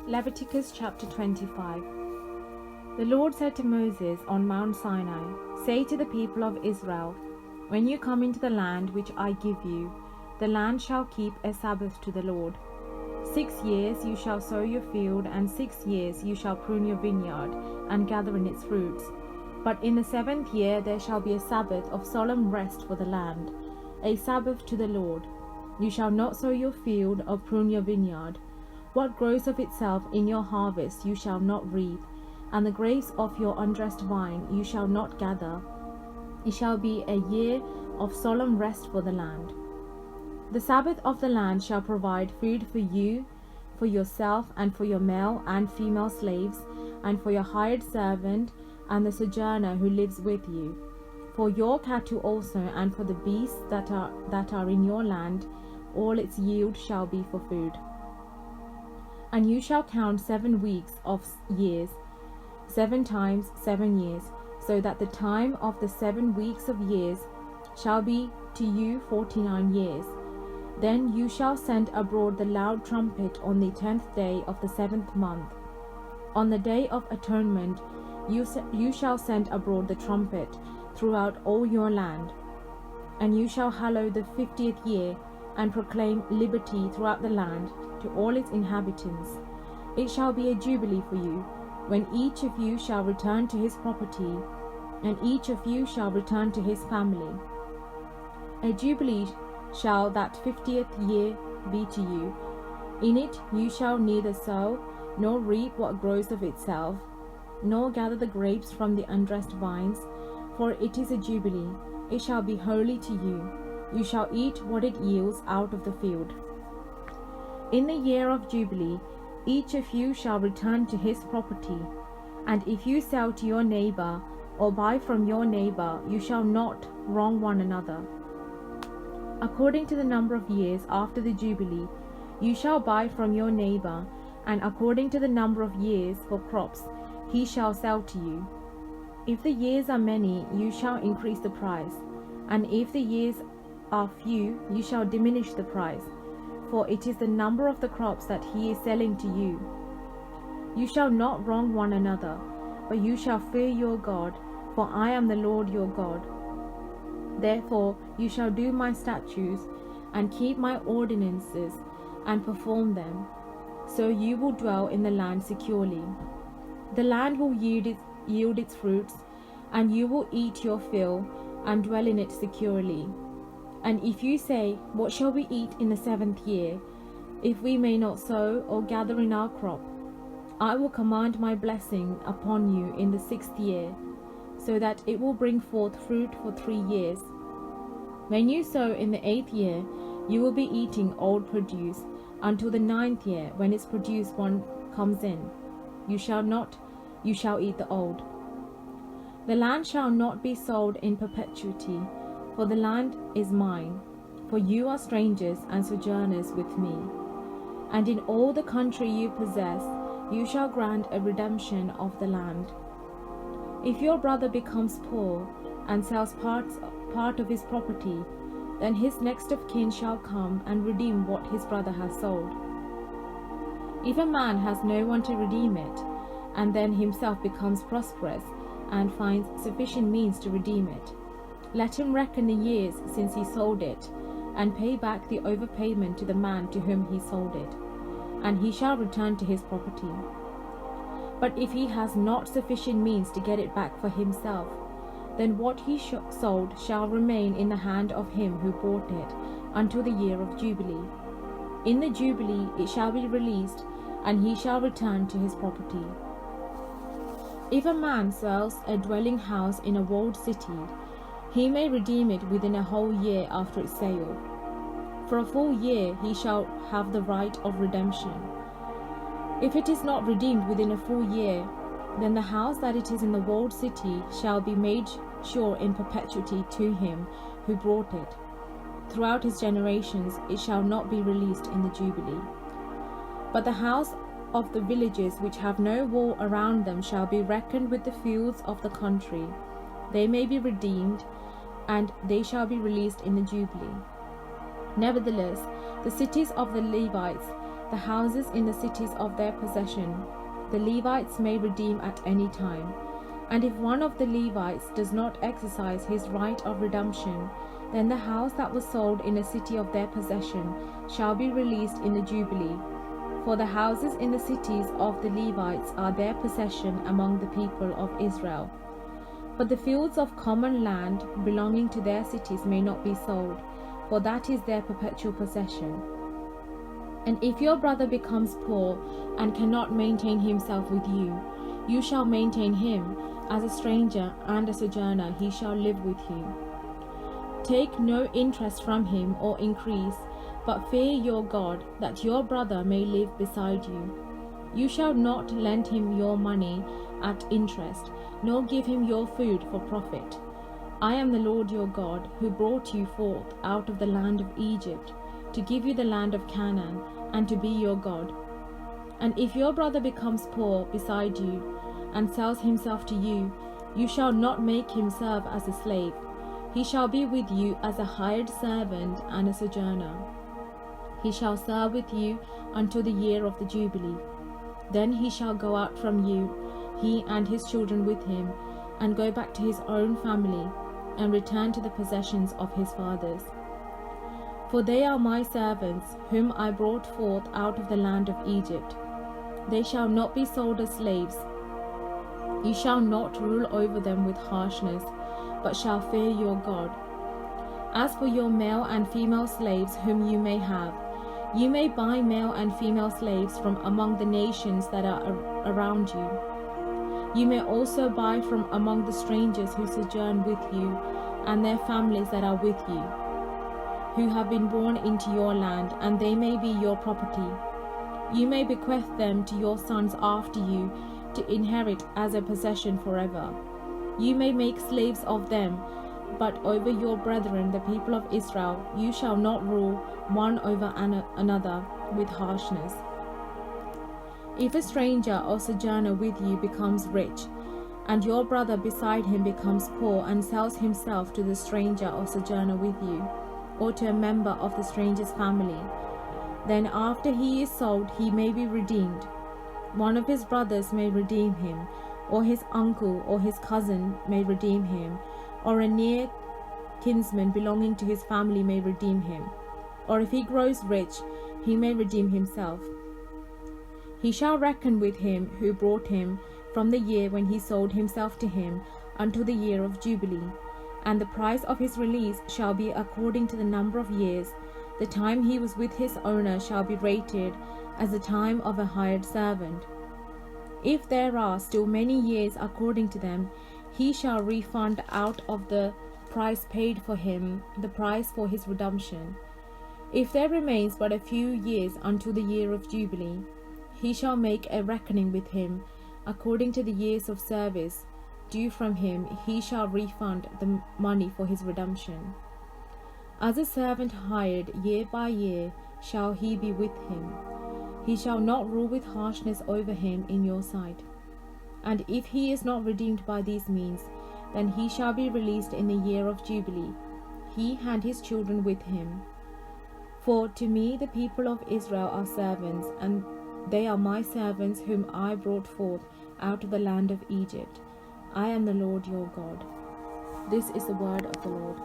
Leviticus chapter 25. The Lord said to Moses on Mount Sinai, "Say to the people of Israel, when you come into the land which I give you, the land shall keep a Sabbath to the Lord. 6 years you shall sow your field, and 6 years you shall prune your vineyard, and gather in its fruits. But in the 7th year there shall be a Sabbath of solemn rest for the land, a Sabbath to the Lord. You shall not sow your field or prune your vineyard. What grows of itself in your harvest you shall not reap, and the grapes of your undressed vine you shall not gather. It shall be a year of solemn rest for the land. The Sabbath of the land shall provide food for you, for yourself, and for your male and female slaves, and for your hired servant and the sojourner who lives with you, for your cattle also, and for the beasts that are in your land. All its yield shall be for food. And you shall count 7 weeks of years, 7 times 7 years, so that the time of the 7 weeks of years shall be to you 49 years. Then you shall send abroad the loud trumpet on the 10th day of the 7th month. On the day of atonement you shall send abroad the trumpet throughout all your land. And you shall hallow the 50th year, and proclaim liberty throughout the land to all its inhabitants. It shall be a jubilee for you, when each of you shall return to his property, and each of you shall return to his family. A jubilee shall that 50th year be to you. In it you shall neither sow, nor reap what grows of itself, nor gather the grapes from the undressed vines, for it is a jubilee. It shall be holy to you. You shall eat what it yields out of the field. In the year of Jubilee, each of you shall return to his property. And if you sell to your neighbor, or buy from your neighbor, you shall not wrong one another. According to the number of years after the Jubilee, you shall buy from your neighbor, and according to the number of years for crops, he shall sell to you. If the years are many, you shall increase the price, and if the years are few, you shall diminish the price, for it is the number of the crops that he is selling to you. You shall not wrong one another, but you shall fear your God, for I am the Lord your God. Therefore you shall do my statutes, and keep my ordinances, and perform them, so you will dwell in the land securely. The land will yield its fruits, and you will eat your fill, and dwell in it securely. And if you say, "What shall we eat in the 7th year, if we may not sow or gather in our crop?" I will command my blessing upon you in the 6th year, so that it will bring forth fruit for 3 years. When you sow in the 8th year, you will be eating old produce until the 9th year, when its produce one comes in. You shall eat the old. The land shall not be sold in perpetuity, for the land is mine, for you are strangers and sojourners with me. And in all the country you possess, you shall grant a redemption of the land. If your brother becomes poor, and sells part of his property, then his next of kin shall come and redeem what his brother has sold. If a man has no one to redeem it, and then himself becomes prosperous, and finds sufficient means to redeem it, let him reckon the years since he sold it, and pay back the overpayment to the man to whom he sold it, and he shall return to his property. But if he has not sufficient means to get it back for himself, then what he sold shall remain in the hand of him who bought it until the year of Jubilee. In the Jubilee it shall be released, and he shall return to his property. If a man sells a dwelling house in a walled city, he may redeem it within a whole year after its sale. For a full year he shall have the right of redemption. If it is not redeemed within a full year, then the house that it is in the walled city shall be made sure in perpetuity to him who bought it. Throughout his generations it shall not be released in the Jubilee. But the house of the villages which have no wall around them shall be reckoned with the fields of the country. They may be redeemed, and they shall be released in the Jubilee. Nevertheless, the cities of the Levites the houses in the cities of their possession, the Levites may redeem at any time. And if one of the Levites does not exercise his right of redemption, then the house that was sold in a city of their possession shall be released in the Jubilee. For the houses in the cities of the Levites are their possession among the people of Israel. But the fields of common land belonging to their cities may not be sold, for that is their perpetual possession. And if your brother becomes poor and cannot maintain himself with you, you shall maintain him. As a stranger and a sojourner he shall live with you. Take no interest from him or increase, but fear your God, that your brother may live beside you. You shall not lend him your money at interest, nor give him your food for profit. I am the Lord your God, who brought you forth out of the land of Egypt, to give you the land of Canaan, and to be your God. And if your brother becomes poor beside you, and sells himself to you, you shall not make him serve as a slave. He shall be with you as a hired servant and a sojourner. He shall serve with you until the year of the Jubilee. Then he shall go out from you, he and his children with him, and go back to his own family, and return to the possessions of his fathers. For they are my servants, whom I brought forth out of the land of Egypt. They shall not be sold as slaves. You shall not rule over them with harshness, but shall fear your God. As for your male and female slaves whom you may have, you may buy male and female slaves from among the nations that are around you. You may also buy from among the strangers who sojourn with you, and their families that are with you, who have been born into your land, and they may be your property. You may bequeath them to your sons after you, to inherit as a possession forever. You may make slaves of them, but over your brethren, the people of Israel, you shall not rule one over another with harshness. If a stranger or sojourner with you becomes rich, and your brother beside him becomes poor and sells himself to the stranger or sojourner with you, or to a member of the stranger's family, then after he is sold he may be redeemed. One of his brothers may redeem him, or his uncle or his cousin may redeem him, or a near kinsman belonging to his family may redeem him. Or if he grows rich, he may redeem himself. He shall reckon with him who brought him from the year when he sold himself to him until the year of Jubilee, and the price of his release shall be according to the number of years. The time he was with his owner shall be rated as the time of a hired servant. If there are still many years according to them, he shall refund out of the price paid for him the price for his redemption. If there remains but a few years until the year of Jubilee, he shall make a reckoning with him according to the years of service due from him. He shall refund the money for his redemption. As a servant hired year by year shall he be with him. He shall not rule with harshness over him in your sight. And if he is not redeemed by these means, then he shall be released in the year of Jubilee, he and his children with him. For to me the people of Israel are servants, and they are my servants whom I brought forth out of the land of Egypt. I am the Lord your God. This is the word of the Lord.